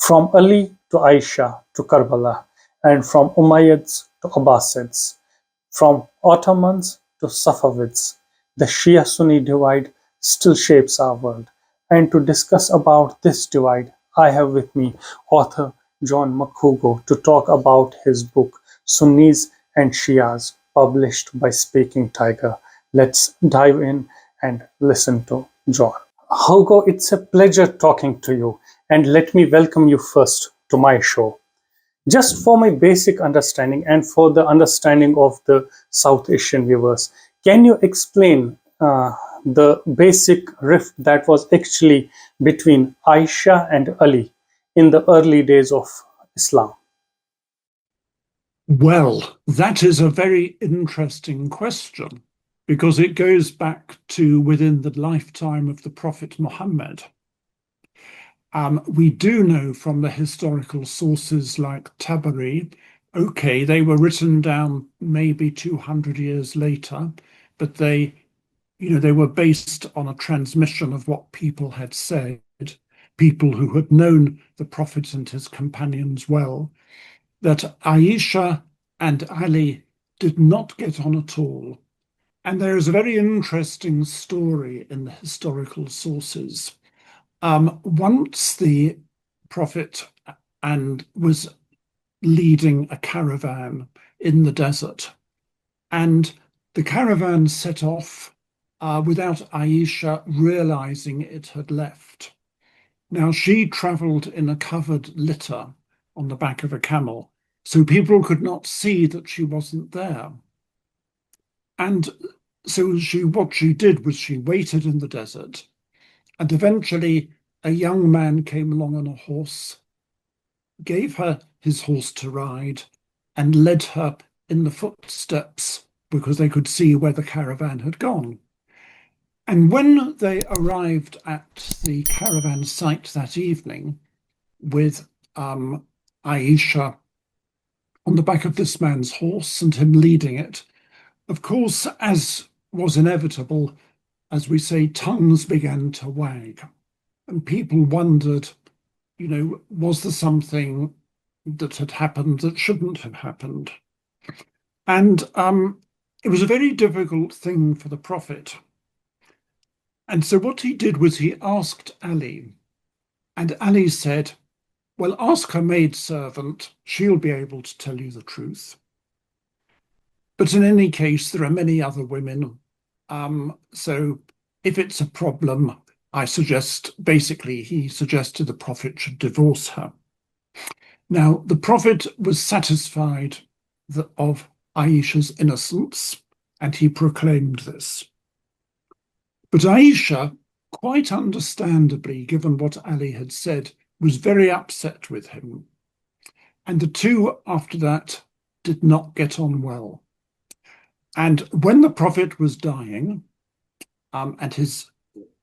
from Ali to Aisha to Karbala, and from Umayyads to Abbasids, from Ottomans to Safavids. The Shia-Sunni divide still shapes our world. And to discuss about this divide, I have with me author John McHugo to talk about his book Sunnis and Shias, published by Speaking Tiger. Let's dive in and listen to John. Hugo, it's a pleasure talking to you, and let me welcome you first to my show. Just for my basic understanding and for the understanding of the South Asian viewers, can you explain the basic rift that was actually between Aisha and Ali in the early days of Islam? Well, that is a very interesting question because it goes back to within the lifetime of the Prophet Muhammad. We do know from the historical sources like Tabari, okay, they were written down maybe 200 years later, but they were based on a transmission of what people had said, people who had known the Prophet and his companions well, that Aisha and Ali did not get on at all. And there is a very interesting story in the historical sources. Once the Prophet was leading a caravan in the desert, and the caravan set off without Aisha realizing it had left. Now, she traveled in a covered litter on the back of a camel, so people could not see that she wasn't there. And so what she did was she waited in the desert, and eventually a young man came along on a horse, gave her his horse to ride, and led her in the footsteps because they could see where the caravan had gone. And when they arrived at the caravan site that evening with Aisha on the back of this man's horse and him leading it, of course, as was inevitable, as we say, tongues began to wag. And people wondered, was there something that had happened that shouldn't have happened? And it was a very difficult thing for the Prophet. And so what he did was he asked Ali, and Ali said, well, ask her maidservant, she'll be able to tell you the truth. But in any case, there are many other women. So if it's a problem, he suggested the Prophet should divorce her. Now, the Prophet was satisfied of Aisha's innocence, and he proclaimed this. But Aisha, quite understandably, given what Ali had said, was very upset with him. And the two, after that, did not get on well. And when the Prophet was dying, and his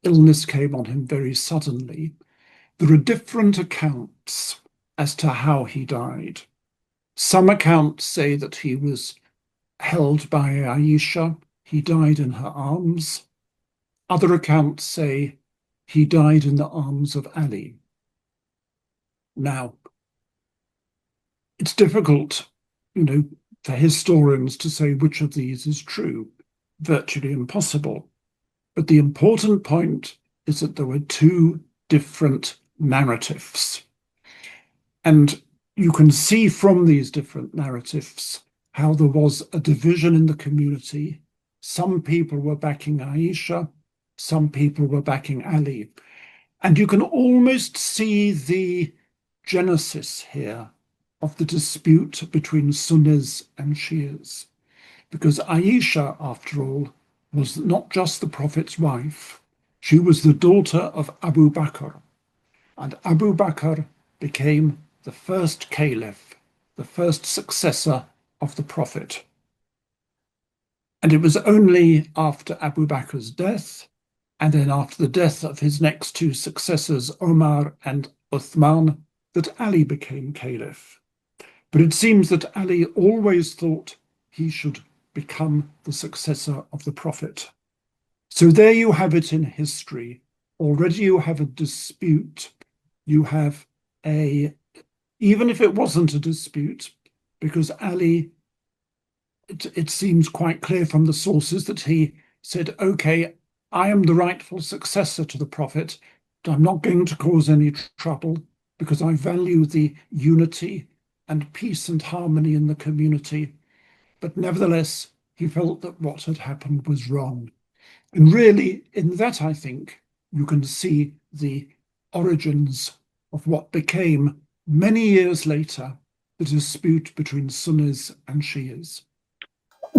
illness came on him very suddenly, there are different accounts as to how he died. Some accounts say that he was held by Aisha, he died in her arms. Other accounts say he died in the arms of Ali. Now, it's difficult, for historians to say which of these is true, virtually impossible. But the important point is that there were two different narratives. And you can see from these different narratives how there was a division in the community. Some people were backing Aisha, some people were backing Ali. And you can almost see the genesis here of the dispute between Sunnis and Shias. Because Aisha, after all, was not just the Prophet's wife, she was the daughter of Abu Bakr. And Abu Bakr became the first caliph, the first successor of the Prophet. And it was only after Abu Bakr's death, and then after the death of his next two successors, Omar and Uthman, that Ali became caliph. But it seems that Ali always thought he should become the successor of the Prophet. So there you have it in history. Already you have a dispute. You have even if it wasn't a dispute, because Ali, it seems quite clear from the sources that he said, okay, I am the rightful successor to the Prophet, but I'm not going to cause any trouble because I value the unity and peace and harmony in the community. But nevertheless, he felt that what had happened was wrong. And really, in that, I think, you can see the origins of what became, many years later, the dispute between Sunnis and Shias.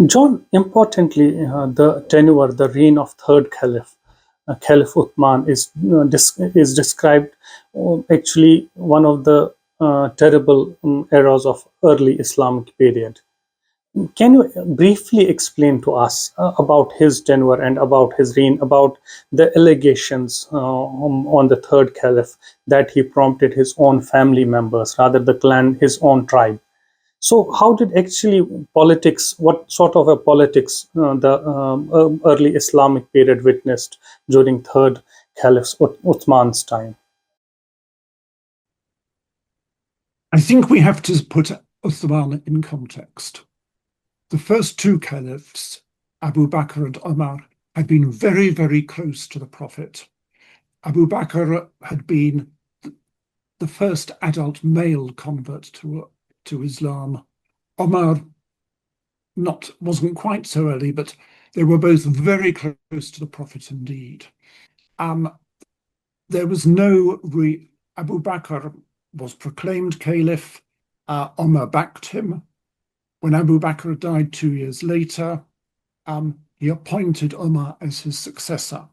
John, importantly, the tenure, the reign of third caliph, Caliph Uthman, is described actually one of the terrible eras of early Islamic period. Can you briefly explain to us about his tenure and about his reign, about the allegations on the third caliph that he prompted his own family members, rather the clan, his own tribe? So, how did actually politics, what sort of a politics the early Islamic period witnessed during third caliph Uthman's time? I think we have to put Uthman in context. The first two caliphs, Abu Bakr and Omar, had been very, very close to the Prophet. Abu Bakr had been the first adult male convert to Islam. Omar wasn't quite so early, but they were both very close to the Prophet indeed. There was Abu Bakr was proclaimed caliph. Omar backed him. When Abu Bakr died 2 years later, he appointed Omar as his successor.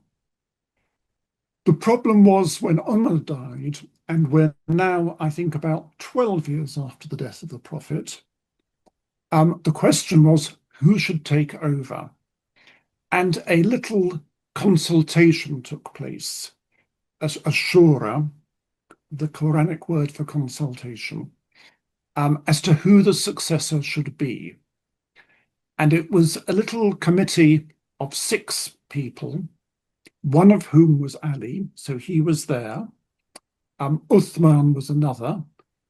The problem was when Omar died, and we're now, I think, about 12 years after the death of the Prophet, the question was who should take over? And a little consultation took place, as a shura, the Quranic word for consultation, as to who the successor should be. And it was a little committee of 6 people, one of whom was Ali, so he was there. Uthman was another,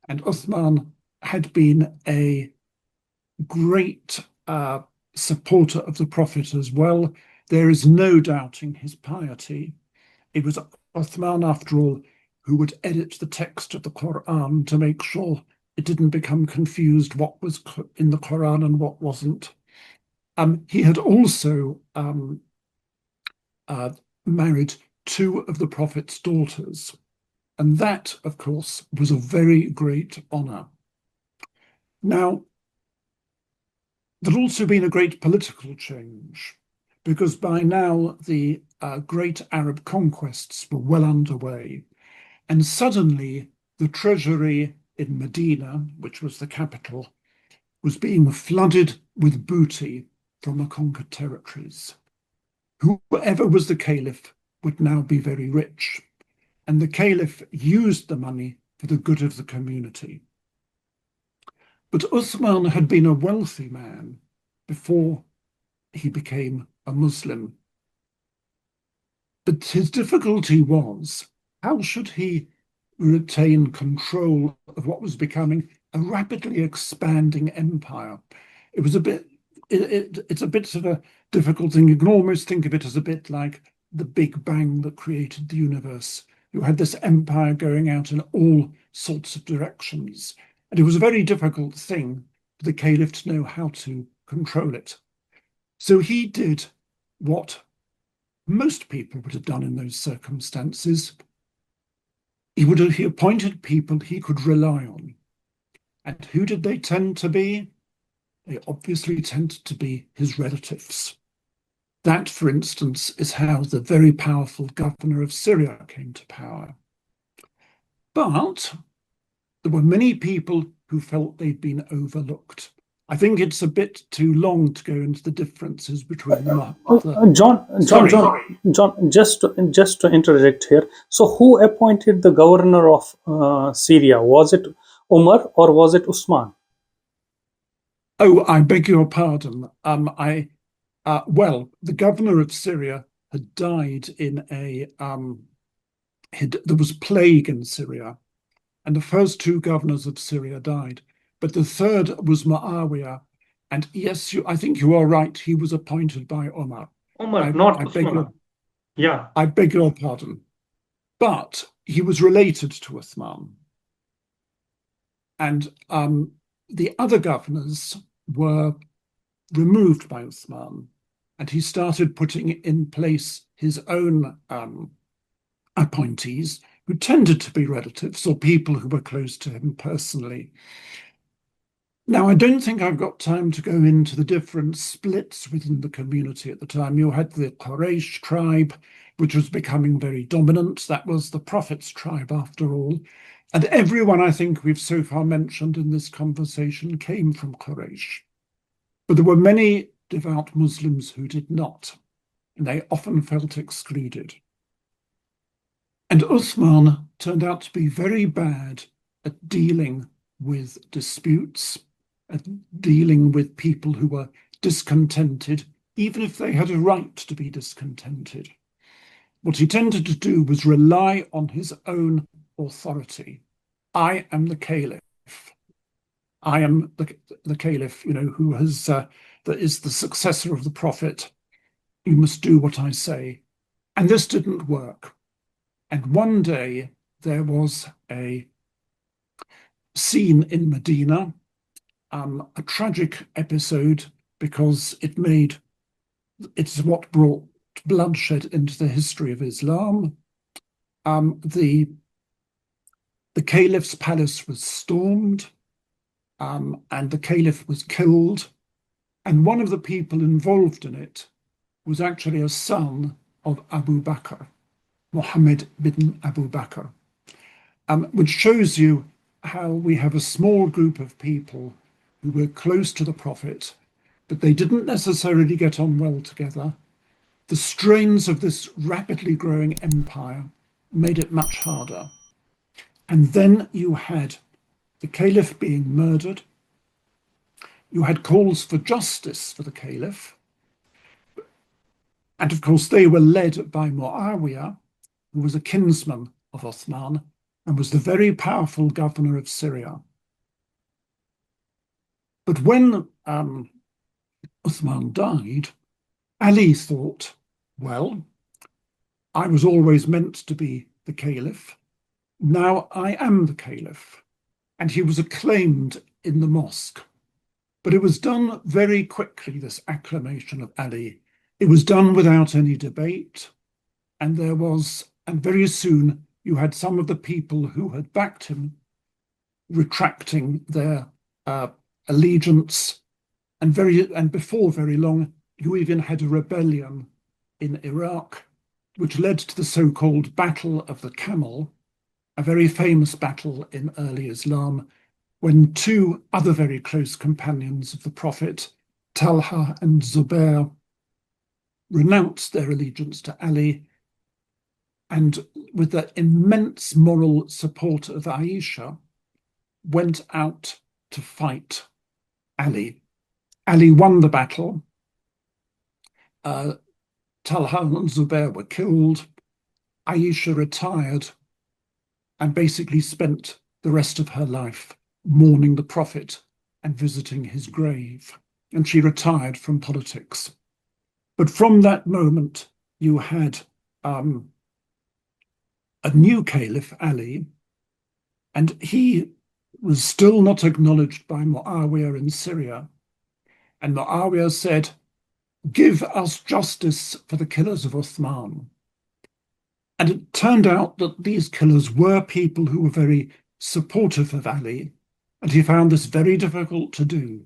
and Uthman had been a great supporter of the Prophet as well. There is no doubting his piety. It was Uthman, after all, who would edit the text of the Quran to make sure it didn't become confused what was in the Quran and what wasn't. He had also married 2 of the Prophet's daughters, and that, of course, was a very great honor. Now, there'd also been a great political change, because by now the great Arab conquests were well underway, and suddenly the treasury in Medina, which was the capital, was being flooded with booty from the conquered territories. Whoever was the caliph would now be very rich, and the caliph used the money for the good of the community. But Uthman had been a wealthy man before he became a Muslim. But his difficulty was, how should he retain control of what was becoming a rapidly expanding empire? It was a bit, it's a bit of a difficult thing. You can almost think of it as a bit like the Big Bang that created the universe. You had this empire going out in all sorts of directions. And it was a very difficult thing for the caliph to know how to control it. So he did what most people would have done in those circumstances. He appointed people he could rely on. And who did they tend to be? They obviously tended to be his relatives. That, for instance, is how the very powerful governor of Syria came to power. But there were many people who felt they'd been overlooked. I think it's a bit too long to go into the differences between them. John, just to interject here. So, who appointed the governor of Syria? Was it Umar or was it Usman? Oh, I beg your pardon. Well, the governor of Syria had died in there was plague in Syria, and the first two governors of Syria died. But the third was Muawiyah. And yes, I think you are right. He was appointed by Omar. Umar, not I Uthman. Yeah. beg your pardon. But he was related to Uthman. And the other governors were removed by Uthman. And he started putting in place his own appointees, who tended to be relatives or people who were close to him personally. Now, I don't think I've got time to go into the different splits within the community at the time. You had the Quraysh tribe, which was becoming very dominant. That was the Prophet's tribe, after all. And everyone I think we've so far mentioned in this conversation came from Quraysh. But there were many devout Muslims who did not, and they often felt excluded. And Uthman turned out to be very bad at dealing with disputes, at dealing with people who were discontented, even if they had a right to be discontented. What he tended to do was rely on his own authority. I am the caliph. I am the caliph, who has that is the successor of the Prophet. You must do what I say. And this didn't work. And one day there was a scene in Medina, a tragic episode, because it's what brought bloodshed into the history of Islam. The caliph's palace was stormed, and the caliph was killed. And one of the people involved in it was actually a son of Abu Bakr, Muhammad bin Abu Bakr, which shows you how we have a small group of people who were close to the Prophet, but they didn't necessarily get on well together. The strains of this rapidly growing empire made it much harder. And then you had the caliph being murdered. You had calls for justice for the caliph. And of course, they were led by Muawiyah, who was a kinsman of Uthman and was the very powerful governor of Syria. But when Uthman died, Ali thought, well, I was always meant to be the caliph. Now I am the caliph. And he was acclaimed in the mosque. But it was done very quickly, this acclamation of Ali. It was done without any debate. And very soon you had some of the people who had backed him retracting their allegiance. And before very long, you even had a rebellion in Iraq, which led to the so-called Battle of the Camel, a very famous battle in early Islam, when two other very close companions of the Prophet, Talha and Zubair, renounced their allegiance to Ali, and with the immense moral support of Aisha, went out to fight Ali. Ali won the battle. Talha and Zubair were killed. Aisha retired and basically spent the rest of her life mourning the Prophet and visiting his grave. And she retired from politics. But from that moment, you had a new caliph, Ali, and he was still not acknowledged by Muawiyah in Syria. And Muawiyah said, give us justice for the killers of Uthman. And it turned out that these killers were people who were very supportive of Ali, and he found this very difficult to do.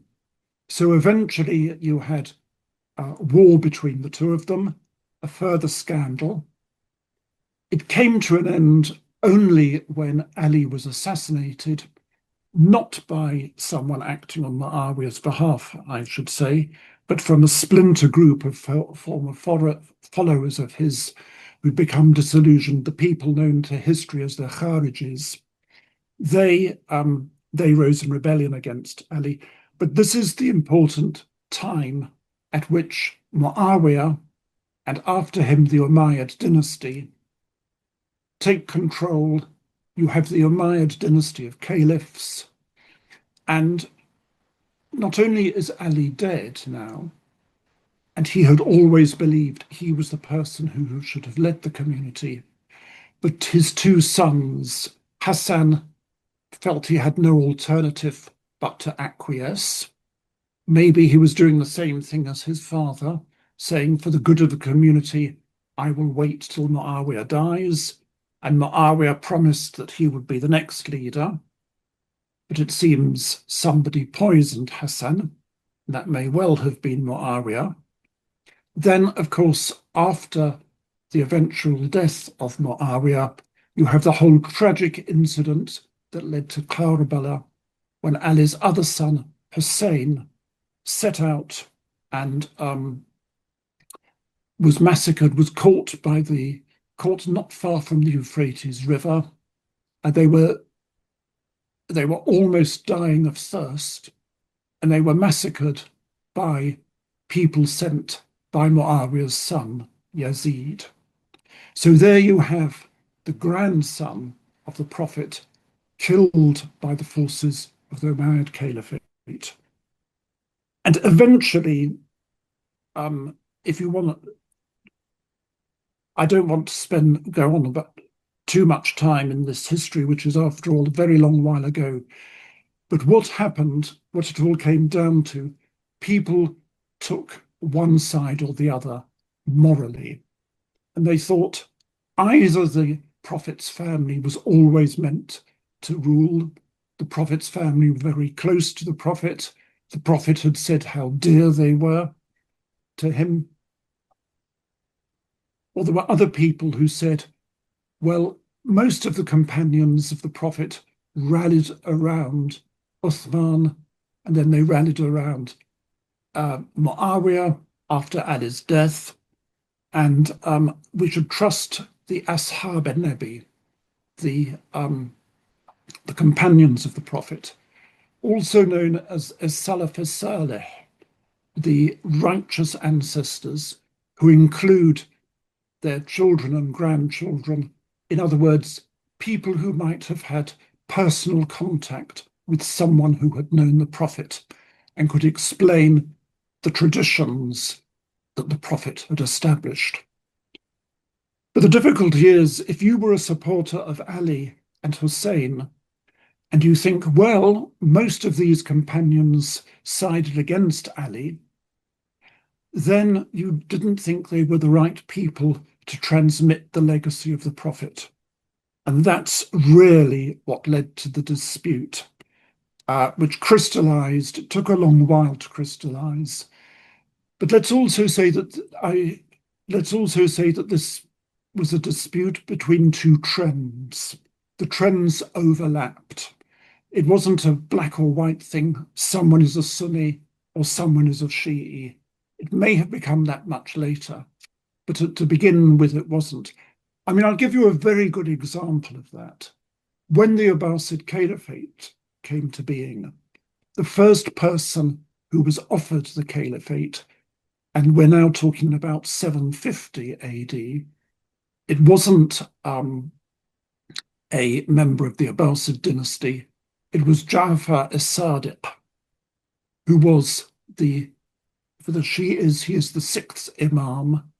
So eventually you had a war between the two of them, a further scandal. It came to an end only when Ali was assassinated, not by someone acting on Muawiyah's behalf, I should say, but from a splinter group of former followers of his who'd become disillusioned, the people known to history as the Kharijis. They rose in rebellion against Ali. But this is the important time at which Muawiyah, and after him the Umayyad dynasty, take control you have the Umayyad dynasty of caliphs, and not only is Ali dead now, and he had always believed he was the person who should have led the community, but his two sons, Hassan, felt he had no alternative but to acquiesce. Maybe he was doing the same thing as his father, saying, for the good of the community, I will wait till Muawiyah dies. And Muawiyah promised that he would be the next leader. But it seems somebody poisoned Hassan. That may well have been Muawiyah. Then, of course, after the eventual death of Muawiyah, you have the whole tragic incident that led to Karbala, when Ali's other son, Hussein, set out and was massacred, was caught not far from the Euphrates River. And they were almost dying of thirst, and they were massacred by people sent by Muawiyah's son, Yazid. So there you have the grandson of the Prophet killed by the forces of the Umayyad Caliphate. And eventually, if you want to, I don't want to go on about too much time in this history, which is, after all, a very long while ago. But what happened, what it all came down to, people took one side or the other morally. And they thought either the Prophet's family was always meant to rule, the Prophet's family were very close to the Prophet had said how dear they were to him. Or there were other people who said, well, most of the companions of the Prophet rallied around Uthman, and then they rallied around Muawiyah after Ali's death, and we should trust the Ashab al-Nabi, the companions of the Prophet, also known as Salaf as-Salih, the righteous ancestors, who include their children and grandchildren. In other words, people who might have had personal contact with someone who had known the Prophet and could explain the traditions that the Prophet had established. But the difficulty is, if you were a supporter of Ali and Hussein, and you think, well, most of these companions sided against Ali, then you didn't think they were the right people to transmit the legacy of the Prophet. And that's really what led to the dispute, which crystallized. It took a long while to crystallize. But let's also say that this was a dispute between two trends. The trends overlapped. It wasn't a black or white thing. Someone is a Sunni or someone is a Shi'i. It may have become that much later, but to begin with, it wasn't. I mean, I'll give you a very good example of that. When the Abbasid Caliphate came to being, the first person who was offered the Caliphate, and we're now talking about 750 AD, it wasn't a member of the Abbasid dynasty. It was Ja'far as-Sadiq, who was for the Shias, he is the sixth Imam.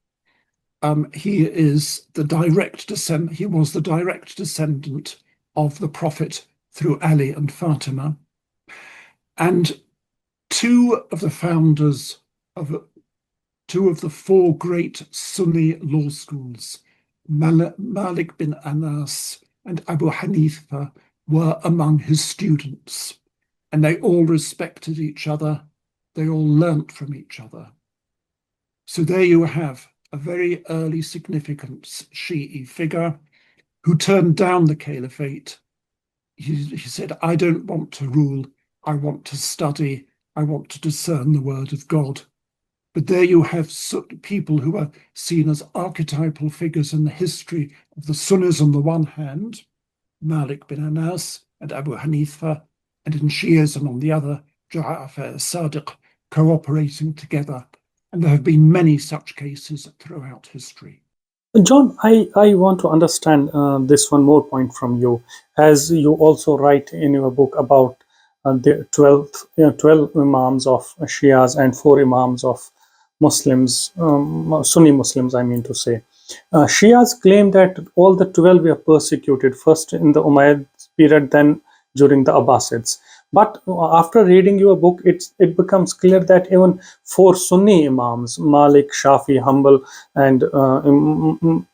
He is the direct descendant. He was the direct descendant of the Prophet through Ali and Fatima. And two of the four great Sunni law schools, Malik bin Anas and Abu Hanifa, were among his students. And they all respected each other. They all learnt from each other. So there you have a very early significant Shi'i figure who turned down the caliphate. He said, I don't want to rule. I want to study. I want to discern the word of God. But there you have people who are seen as archetypal figures in the history of the Sunnis on the one hand, Malik bin Anas and Abu Hanifa, and in Shiism on the other, Ja'far as-Sadiq, cooperating together. And there have been many such cases throughout history. John, I want to understand this one more point from you, as you also write in your book about the 12 imams of Shias and 4 imams of Muslims, Sunni Muslims, I mean to say. Shias claim that all the 12 were persecuted, first in the Umayyad period, then during the Abbasids. But after reading your book, it becomes clear that even 4 Sunni imams, Malik, Shafi, Hanbal, and the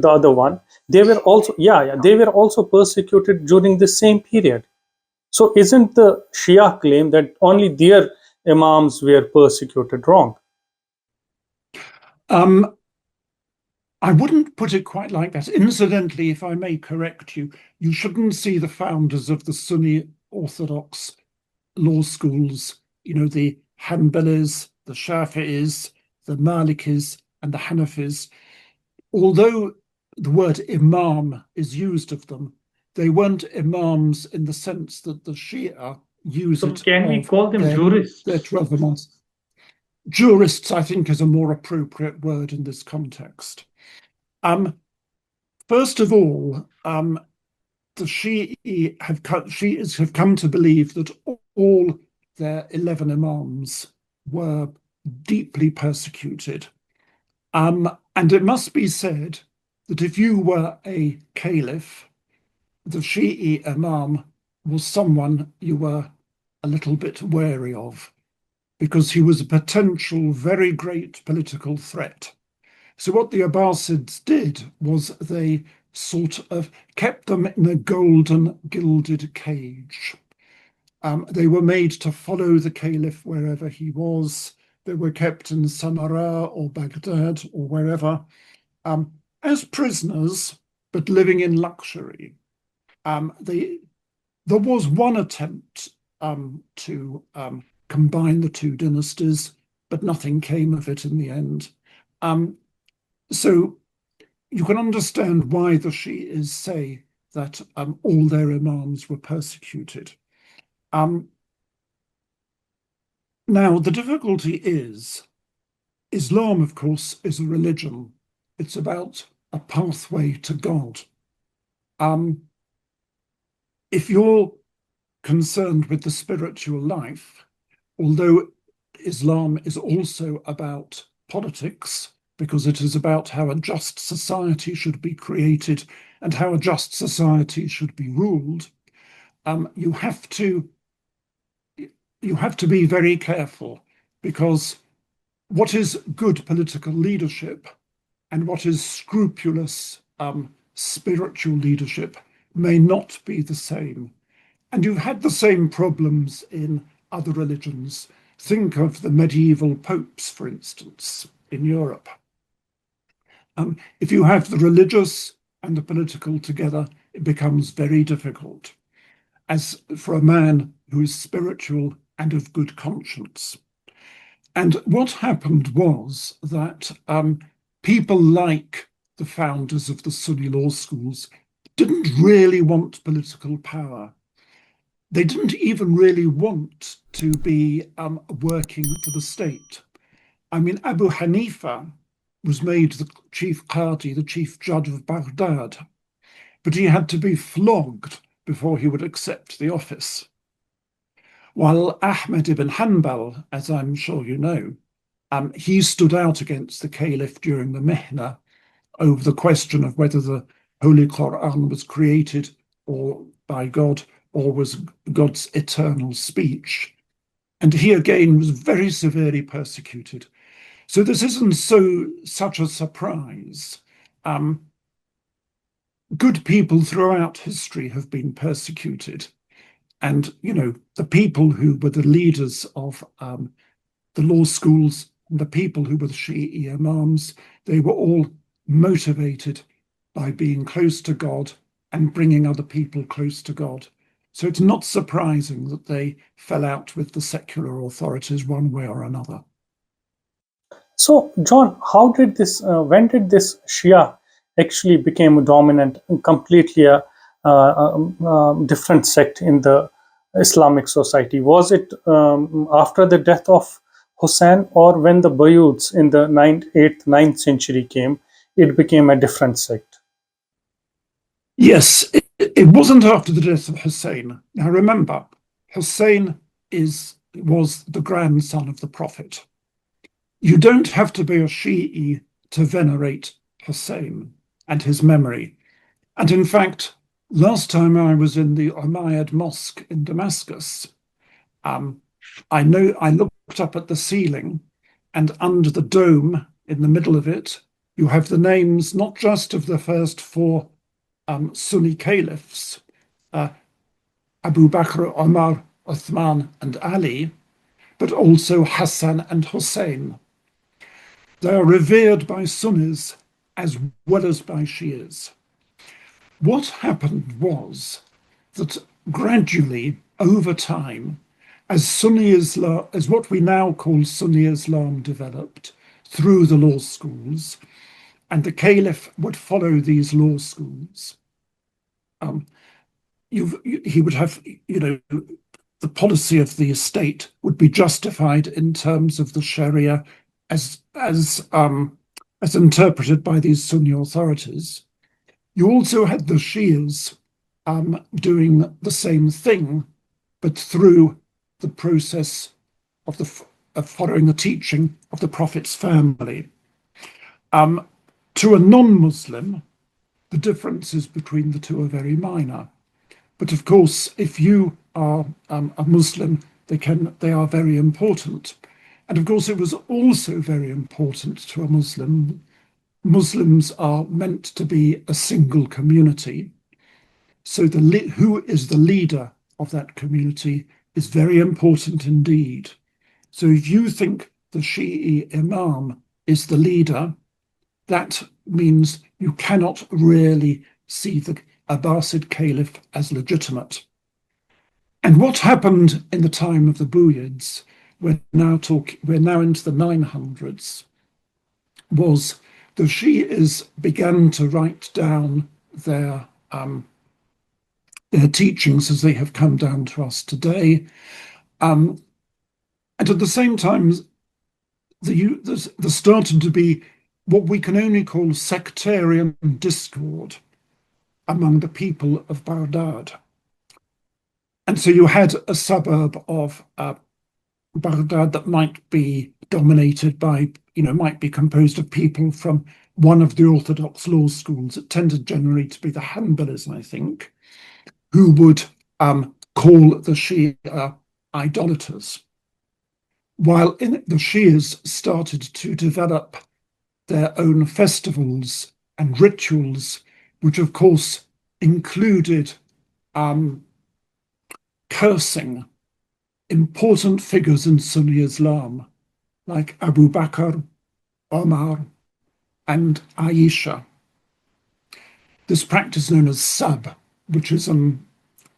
other one, they were also, they were also persecuted during the same period. So isn't the Shia claim that only their imams were persecuted wrong? I wouldn't put it quite like that. Incidentally, if I may correct you, you shouldn't see the founders of the Sunni Orthodox law schools, the Hanbalis, the Shafi'is, the Malikis, and the Hanafis. Although the word imam is used of them, they weren't imams in the sense that the Shia use So it can we of call them their jurists? 12 imams. Jurists, I think, is a more appropriate word in this context. First of all, the Shias have come to believe that all their 11 imams were deeply persecuted. And it must be said that if you were a caliph, the Shi'i imam was someone you were a little bit wary of, because he was a potential very great political threat. So what the Abbasids did was they sort of kept them in a golden gilded cage. They were made to follow the caliph wherever he was. They were kept in Samarra or Baghdad or wherever as prisoners, but living in luxury. There was one attempt to combine the two dynasties, but nothing came of it in the end. So you can understand why the Shi'is say that all their imams were persecuted. Now, the difficulty is, Islam, of course, is a religion. It's about a pathway to God. If you're concerned with the spiritual life, although Islam is also about politics, because it is about how a just society should be created and how a just society should be ruled, you have to be very careful, because what is good political leadership and what is scrupulous spiritual leadership may not be the same. And you've had the same problems in other religions. Think of the medieval popes, for instance, in Europe. If you have the religious and the political together, it becomes very difficult, as for a man who is spiritual and of good conscience. And what happened was that people like the founders of the Sunni law schools didn't really want political power. They didn't even really want to be working for the state. I mean, Abu Hanifa was made the chief qadi, the chief judge of Baghdad, but he had to be flogged before he would accept the office. While Ahmed ibn Hanbal, as I'm sure you know, he stood out against the caliph during the Mihna over the question of whether the Holy Quran was created or by God or was God's eternal speech. And he again was very severely persecuted. So this isn't such a surprise. Good people throughout history have been persecuted. And, the people who were the leaders of the law schools and the people who were the Shi'i imams, they were all motivated by being close to God and bringing other people close to God. So it's not surprising that they fell out with the secular authorities one way or another. So, John, when did this Shia actually became dominant and completely a different sect in the Islamic society? Was it after the death of Hussein, or when the Buyids in the 9th, 8th, 9th century came, it became a different sect. Yes, it wasn't after the death of Hussein. Now remember, Hussein was the grandson of the Prophet. You don't have to be a Shi'i to venerate Hussein and his memory. And in fact, last time I was in the Umayyad Mosque in Damascus, I looked up at the ceiling, and under the dome in the middle of it, you have the names not just of the first four Sunni caliphs, Abu Bakr, Omar, Uthman, and Ali, but also Hassan and Hussein. They are revered by Sunnis as well as by Shias. What happened was that gradually, over time, as Sunni Islam, as what we now call Sunni Islam developed through the law schools, and the caliph would follow these law schools, he would have, the policy of the state would be justified in terms of the Sharia as interpreted by these Sunni authorities. You also had the Shias doing the same thing, but through the process of following the teaching of the Prophet's family. To a non-Muslim, the differences between the two are very minor. But of course, if you are a Muslim, they are very important. And of course, it was also very important to a Muslim. Muslims are meant to be a single community. So who is the leader of that community is very important indeed. So if you think the Shi'i Imam is the leader, that means you cannot really see the Abbasid Caliph as legitimate. And what happened in the time of the Buyids, we're now into the 900s, was the Shi'is began to write down their teachings as they have come down to us today. And at the same time, there started to be what we can only call sectarian discord among the people of Baghdad. And so you had a suburb of Baghdad that might be dominated by, might be composed of people from one of the Orthodox law schools. It tended generally to be the Hanbalis, I think, who would call the Shia idolaters. While the Shias started to develop their own festivals and rituals, which of course included cursing important figures in Sunni Islam, like Abu Bakr, Omar, and Aisha. This practice known as sab, which is an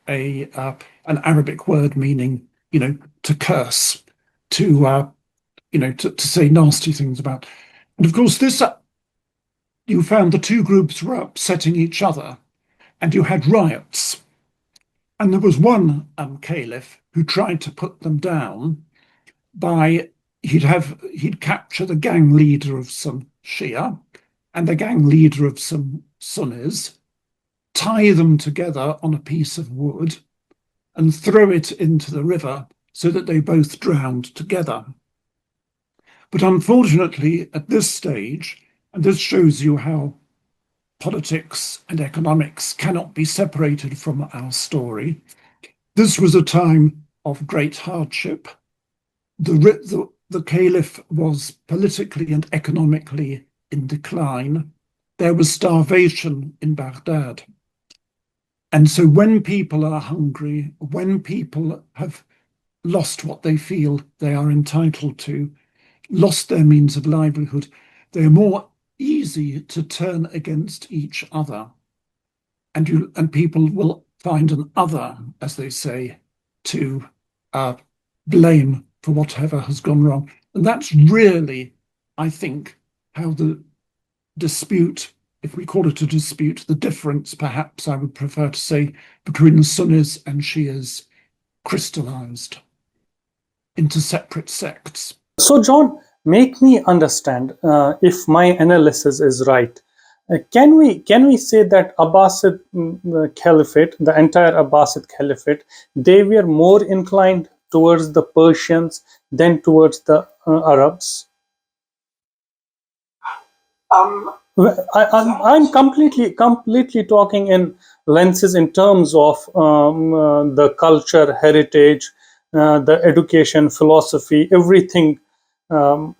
Arabic word meaning, to curse, to say nasty things about. And of course, this you found the two groups were upsetting each other, and you had riots. And there was one caliph who tried to put them down by he'd capture the gang leader of some Shia and the gang leader of some Sunnis, tie them together on a piece of wood, and throw it into the river so that they both drowned together. But unfortunately, at this stage, and this shows you how politics and economics cannot be separated from our story, this was a time of great hardship. The caliph was politically and economically in decline. There was starvation in Baghdad. And so when people are hungry, when people have lost what they feel they are entitled to, lost their means of livelihood, they're more easy to turn against each other. And people will find an other, as they say, to blame for whatever has gone wrong. And that's really, I think, how the dispute, if we call it a dispute, the difference, perhaps I would prefer to say, between the Sunnis and Shias crystallized into separate sects. So, John, make me understand if my analysis is right. Can we say that Abbasid Caliphate, the entire Abbasid Caliphate, they were more inclined towards the Persians than towards the Arabs? I'm completely talking in lenses in terms of the culture, heritage, the education, philosophy, everything. I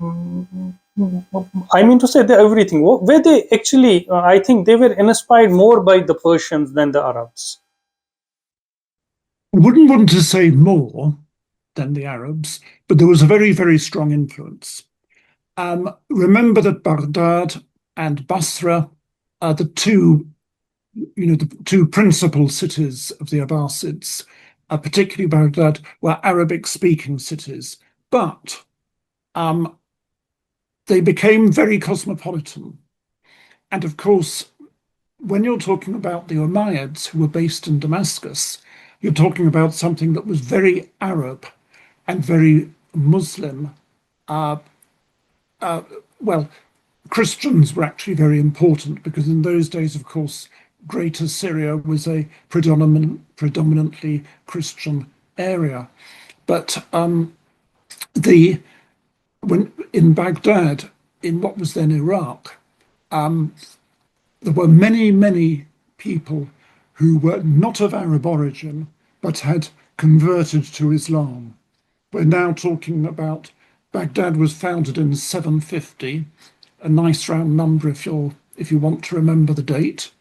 mean to say that everything. Where they actually, I think they were inspired more by the Persians than the Arabs. I wouldn't want to say more than the Arabs, but there was a very, very strong influence. Remember that Baghdad and Basra are the two principal cities of the Abbasids, particularly Baghdad, were Arabic-speaking cities, but they became very cosmopolitan. And of course, when you're talking about the Umayyads, who were based in Damascus, you're talking about something that was very Arab and very Muslim. Well, Christians were actually very important because in those days, of course, Greater Syria was a predominantly Christian area. But when in Baghdad, in what was then Iraq, there were many, many people who were not of Arab origin but had converted to Islam. We're now talking about Baghdad was founded in 750, a nice round number if you want to remember the date.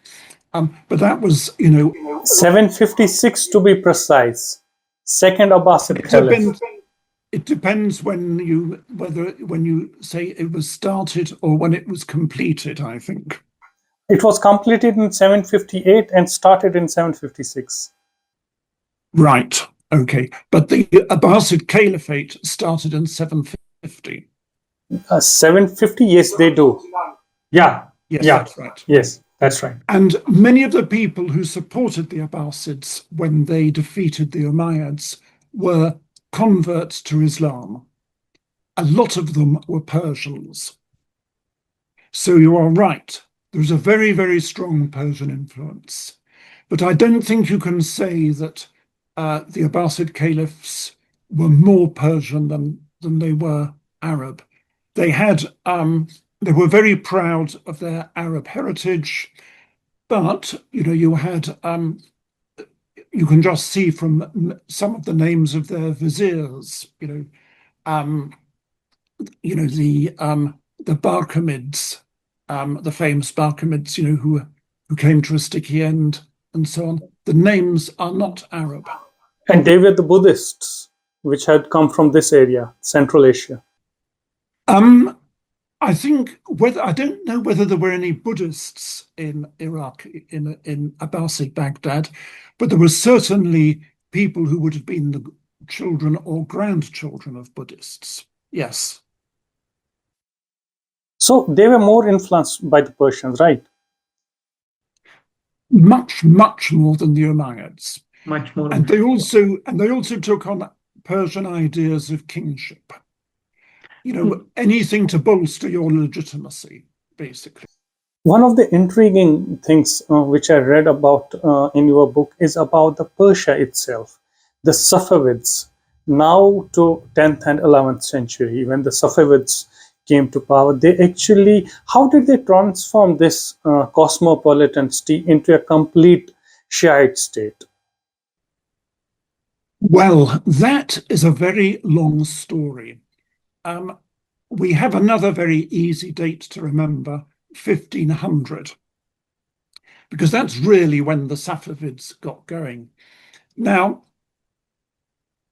But that was, 756 to be precise. Second Abbasid Caliph. It depends when you say it was started or when it was completed, I think. It was completed in 758 and started in 756. Right. Okay. But the Abbasid Caliphate started in 750. 750, yes, they do. Yeah. Yes, Yeah. that's right. Yes, that's right. And many of the people who supported the Abbasids when they defeated the Umayyads were converts to Islam. A lot of them were Persians. So you are right. There's a very, very strong Persian influence. But I don't think you can say that the Abbasid caliphs were more Persian than they were Arab. They were very proud of their Arab heritage, but you can just see from some of the names of their viziers, the Barkamids, the famous Barkamids, who came to a sticky end and so on. The names are not Arab. And they were the Buddhists, which had come from this area, Central Asia. I don't know whether there were any Buddhists in Iraq, in Abbasid Baghdad, but there were certainly people who would have been the children or grandchildren of Buddhists. Yes. So they were more influenced by the Persians, right? Much, much more than the Umayyads. Much more. And they also took on Persian ideas of kingship. Anything to bolster your legitimacy, basically. One of the intriguing things which I read about in your book is about the Persia itself, the Safavids, now to 10th and 11th century, when the Safavids came to power, how did they transform this cosmopolitan city into a complete Shiite state? Well, that is a very long story. We have another very easy date to remember, 1500, because that's really when the Safavids got going. Now,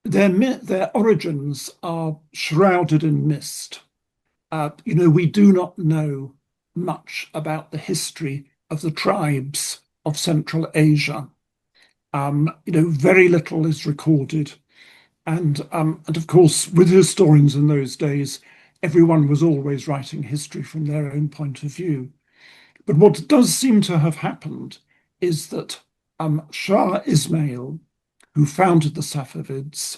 their origins are shrouded in mist. We do not know much about the history of the tribes of Central Asia. Very little is recorded. And of course, with historians in those days, everyone was always writing history from their own point of view. But what does seem to have happened is that Shah Ismail, who founded the Safavids,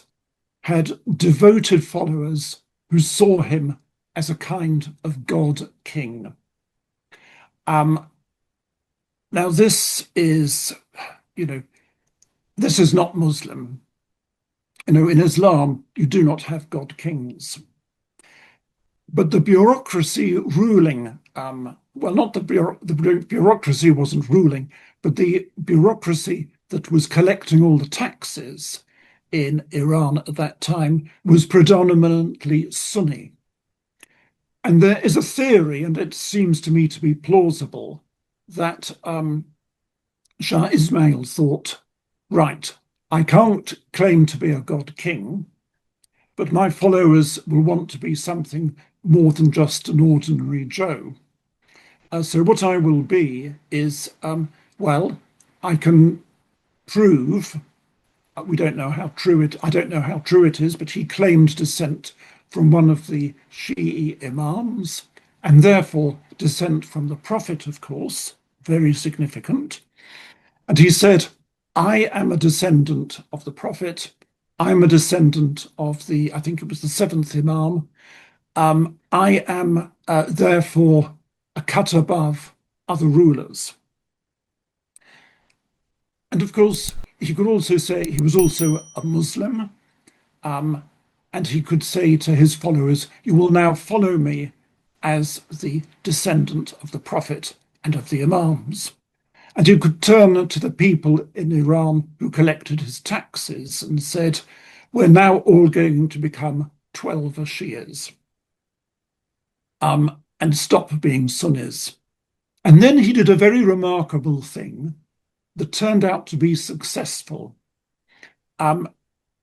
had devoted followers who saw him as a kind of god king. Now this is, this is not Muslim. In Islam, you do not have god kings. But the bureaucracy ruling, well, not the bureaucracy wasn't ruling, but the bureaucracy that was collecting all the taxes in Iran at that time was predominantly Sunni. And there is a theory, and it seems to me to be plausible, that Shah Ismail thought, right, I can't claim to be a god king, but my followers will want to be something more than just an ordinary Joe. So what I will be is, well, I can prove, we don't know how true it, I don't know how true it is, but he claimed descent from one of the Shi'i imams, and therefore descent from the Prophet, of course, very significant. And he said, I am a descendant of the Prophet. I'm a descendant of the, I think it was the seventh Imam. I am therefore a cut above other rulers. And of course, he could also say he was also a Muslim. And he could say to his followers, you will now follow me as the descendant of the Prophet and of the Imams. And he could turn to the people in Iran who collected his taxes and said, we're now all going to become 12 Shias and stop being Sunnis. And then he did a very remarkable thing that turned out to be successful.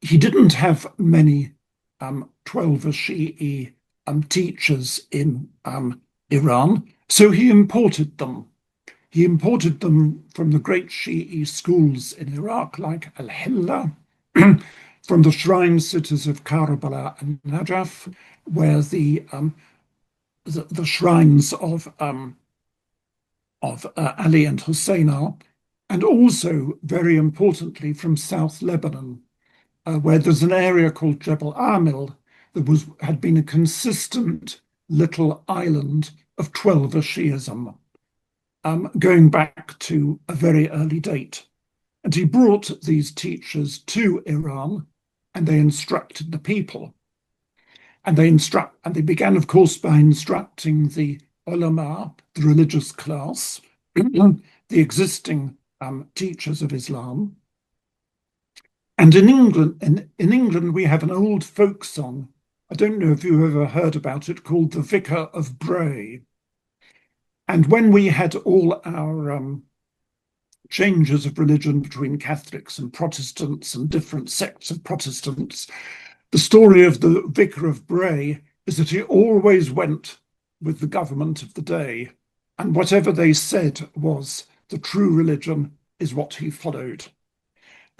He didn't have many 12 Shi'i teachers in Iran, so he imported them. He imported them from the great Shi'i schools in Iraq, like Al-Hilla, from the shrine cities of Karbala and Najaf, where the shrines of Ali and Hussein are, and also, very importantly, from South Lebanon, where there's an area called Jebel Amil that had been a consistent little island of 12 Shiism, going back to a very early date. And he brought these teachers to Iran, and they instructed the people. And they began, of course, by instructing the ulama, the religious class, the existing teachers of Islam. And in England, we have an old folk song. I don't know if you've ever heard about it, called The Vicar of Bray. And when we had all our changes of religion between Catholics and Protestants and different sects of Protestants, the story of the Vicar of Bray is that he always went with the government of the day, and whatever they said was the true religion is what he followed.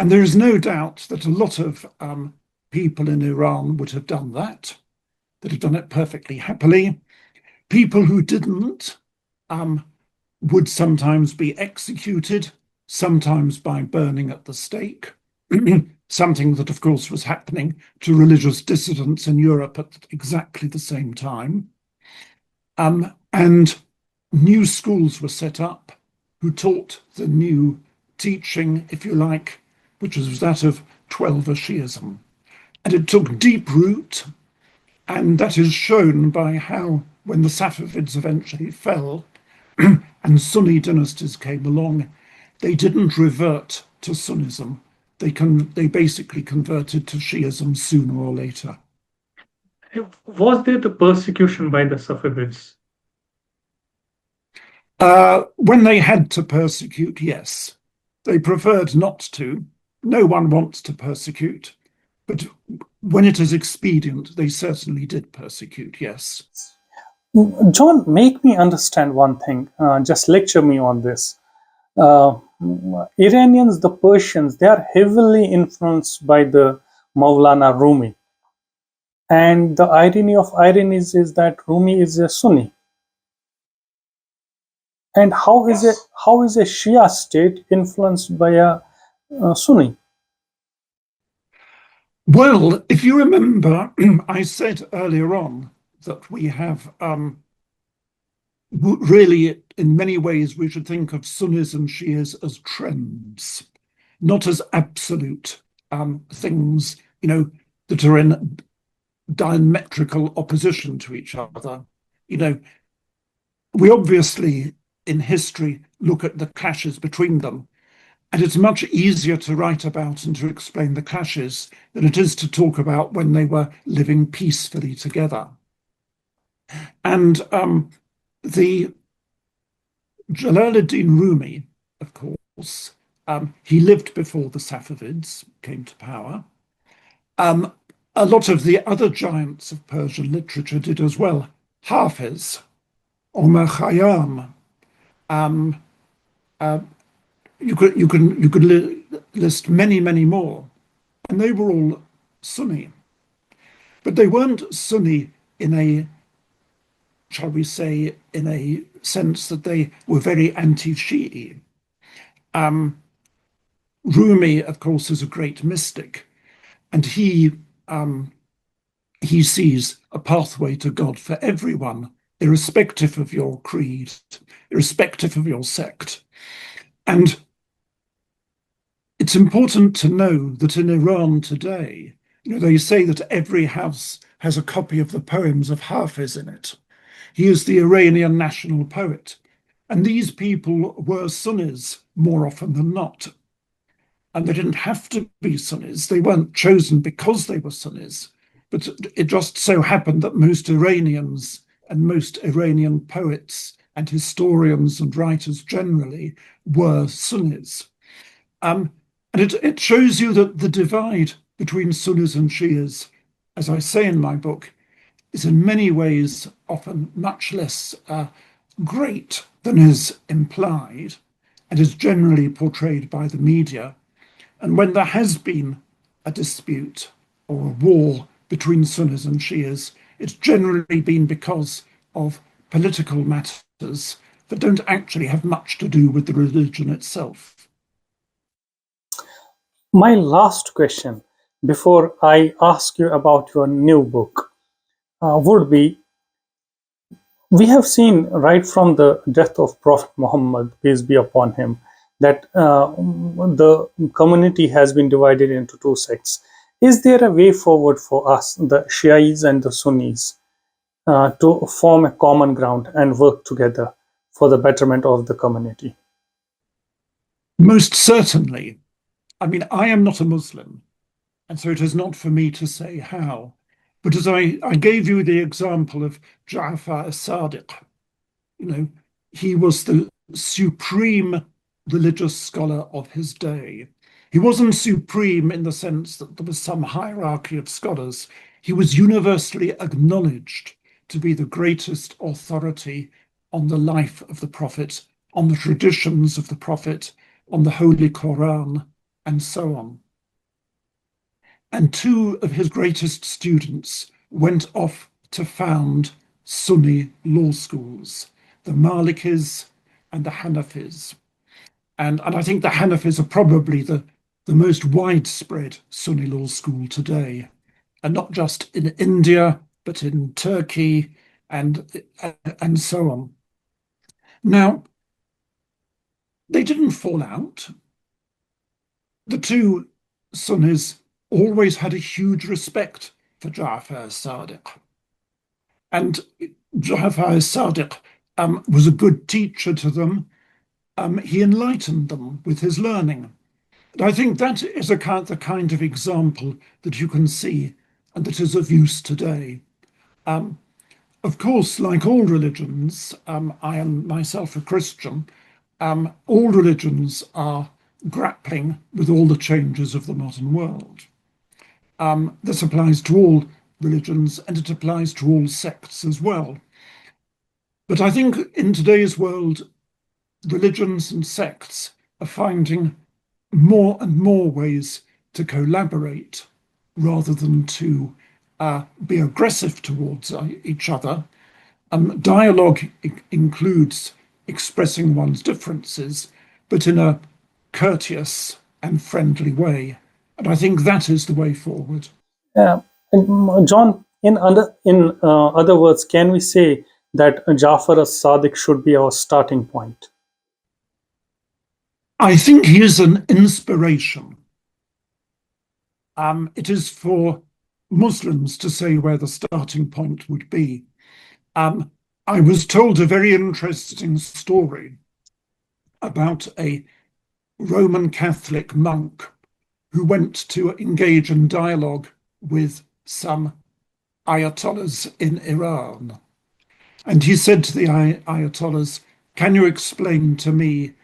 And there is no doubt that a lot of people in Iran would have done that have done it perfectly happily. People who didn't would sometimes be executed, sometimes by burning at the stake, something that, of course, was happening to religious dissidents in Europe at exactly the same time. And new schools were set up who taught the new teaching, if you like, which was that of 12 Shiism. And it took deep root, and that is shown by how, when the Safavids eventually fell and Sunni dynasties came along, they didn't revert to Sunnism. They basically converted to Shiism sooner or later. Was there the persecution by the Safavids? When they had to persecute, yes. They preferred not to. No one wants to persecute. But when it is expedient, they certainly did persecute, yes. John, make me understand one thing. Just lecture me on this. Iranians, the Persians, they are heavily influenced by the Maulana Rumi. And the irony of ironies is that Rumi is a Sunni. And how is a Shia state influenced by a Sunni? Well, if you remember, I said earlier on that we have really, in many ways, we should think of Sunnis and Shias as trends, not as absolute things, that are in diametrical opposition to each other. We obviously, in history, look at the clashes between them, and it's much easier to write about and to explain the clashes than it is to talk about when they were living peacefully together. And the Jalaluddin Rumi, of course, he lived before the Safavids came to power. A lot of the other giants of Persian literature did as well. Hafiz, Omar Khayyam. You could list many more, and they were all Sunni, but they weren't Sunni in a, shall we say, in a sense that they were very anti-Shi'i. Rumi, of course, is a great mystic, and he sees a pathway to God for everyone, irrespective of your creed, irrespective of your sect. And it's important to know that in Iran today, they say that every house has a copy of the poems of Hafiz in it. He is the Iranian national poet. And these people were Sunnis more often than not. And they didn't have to be Sunnis. They weren't chosen because they were Sunnis. But it just so happened that most Iranians and most Iranian poets and historians and writers generally were Sunnis. And it shows you that the divide between Sunnis and Shias, as I say in my book, is in many ways often much less great than is implied and is generally portrayed by the media. And when there has been a dispute or a war between Sunnis and Shias, it's generally been because of political matters that don't actually have much to do with the religion itself. My last question before I ask you about your new book would be, we have seen right from the death of Prophet Muhammad, peace be upon him, that the community has been divided into two sects. Is there a way forward for us, the Shias and the Sunnis, to form a common ground and work together for the betterment of the community? Most certainly. I mean, I am not a Muslim, and so it is not for me to say how. But as I gave you the example of Ja'far as-Sadiq, he was the supreme religious scholar of his day. He wasn't supreme in the sense that there was some hierarchy of scholars. He was universally acknowledged to be the greatest authority on the life of the Prophet, on the traditions of the Prophet, on the Holy Quran, and so on. And two of his greatest students went off to found Sunni law schools, the Malikis and the Hanafis. And I think the Hanafis are probably the most widespread Sunni law school today, and not just in India, but in Turkey and so on. Now, they didn't fall out. The two Sunnis always had a huge respect for Ja'far as-Sadiq. And Ja'far as-Sadiq was a good teacher to them. He enlightened them with his learning. And I think that is the kind of example that you can see and that is of use today. Of course, like all religions, I am myself a Christian, all religions are grappling with all the changes of the modern world. This applies to all religions and it applies to all sects as well. But I think in today's world, religions and sects are finding more and more ways to collaborate rather than to be aggressive towards each other. Dialogue includes expressing one's differences, but in a courteous and friendly way. And I think that is the way forward. John, in other words, can we say that Jafar as-Sadiq should be our starting point? I think he is an inspiration. It is for Muslims to say where the starting point would be. I was told a very interesting story about a Roman Catholic monk who went to engage in dialogue with some ayatollahs in Iran. And he said to the ayatollahs, "Can you explain to me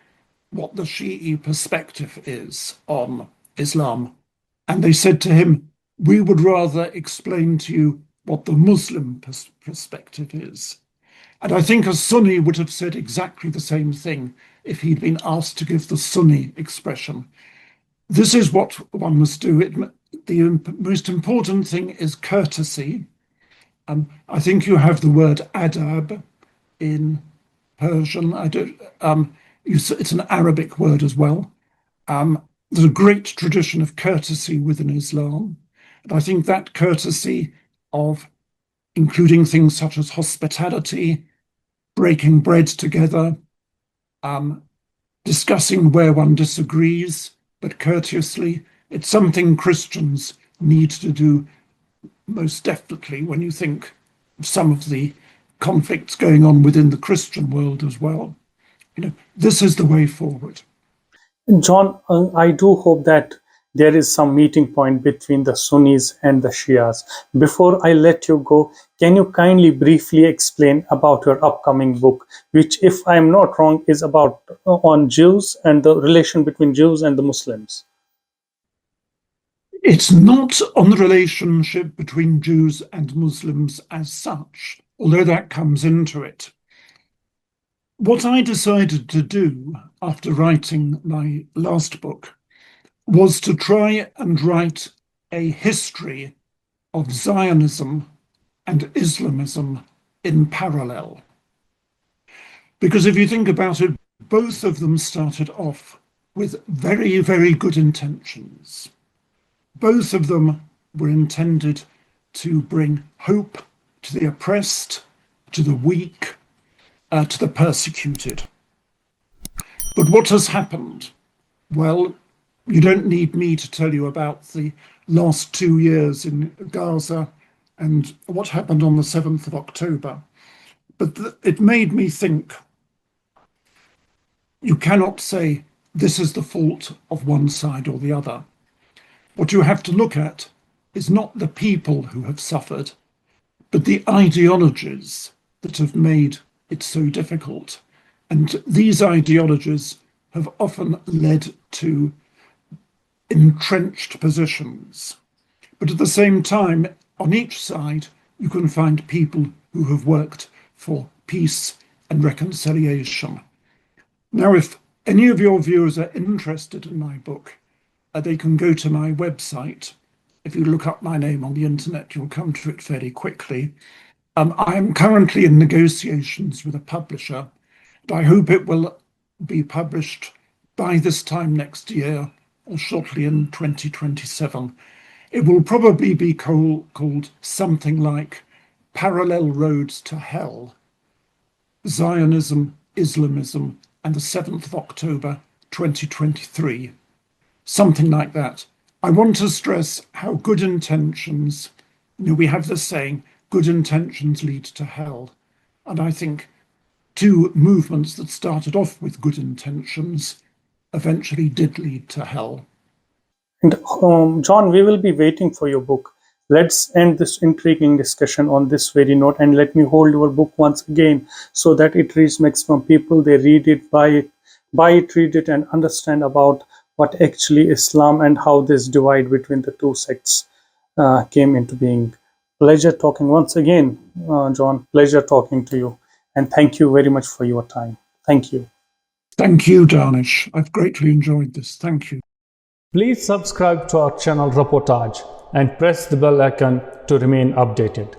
what the Shi'i perspective is on Islam?" And they said to him, "We would rather explain to you what the Muslim perspective is." And I think a Sunni would have said exactly the same thing if he'd been asked to give the Sunni expression. This is what one must do. The most important thing is courtesy. I think you have the word adab in Persian. It's an Arabic word as well. There's a great tradition of courtesy within Islam. And I think that courtesy of including things such as hospitality, breaking bread together, discussing where one disagrees, but courteously, it's something Christians need to do most definitely when you think of some of the conflicts going on within the Christian world as well. This is the way forward. John, I do hope that there is some meeting point between the Sunnis and the Shias. Before I let you go, can you kindly briefly explain about your upcoming book, which, if I'm not wrong, is about on Jews and the relation between Jews and the Muslims? It's not on the relationship between Jews and Muslims as such, although that comes into it. What I decided to do after writing my last book was to try and write a history of Zionism and Islamism in parallel. Because if you think about it, both of them started off with very, very good intentions. Both of them were intended to bring hope to the oppressed, to the weak, to the persecuted. But what has happened? Well, you don't need me to tell you about the last 2 years in Gaza and what happened on the 7th of October. But it made me think, you cannot say this is the fault of one side or the other. What you have to look at is not the people who have suffered, but the ideologies that have made it so difficult. And these ideologies have often led to entrenched positions. But at the same time, on each side, you can find people who have worked for peace and reconciliation. Now, if any of your viewers are interested in my book, they can go to my website. If you look up my name on the internet, you'll come to it fairly quickly. I am currently in negotiations with a publisher, and I hope it will be published by this time next year or shortly in 2027. It will probably be called something like Parallel Roads to Hell, Zionism, Islamism, and the 7th of October 2023. Something like that. I want to stress how good intentions, we have this saying, good intentions lead to hell. And I think two movements that started off with good intentions eventually did lead to hell. And John, we will be waiting for your book. Let's end this intriguing discussion on this very note, and let me hold your book once again so that it reaches maximum people. They read it, buy it, read it, and understand about what actually Islam and how this divide between the two sects came into being. Pleasure talking once again, John. Pleasure talking to you. And thank you very much for your time. Thank you. Thank you, Danish. I've greatly enjoyed this. Thank you. Please subscribe to our channel Reportage and press the bell icon to remain updated.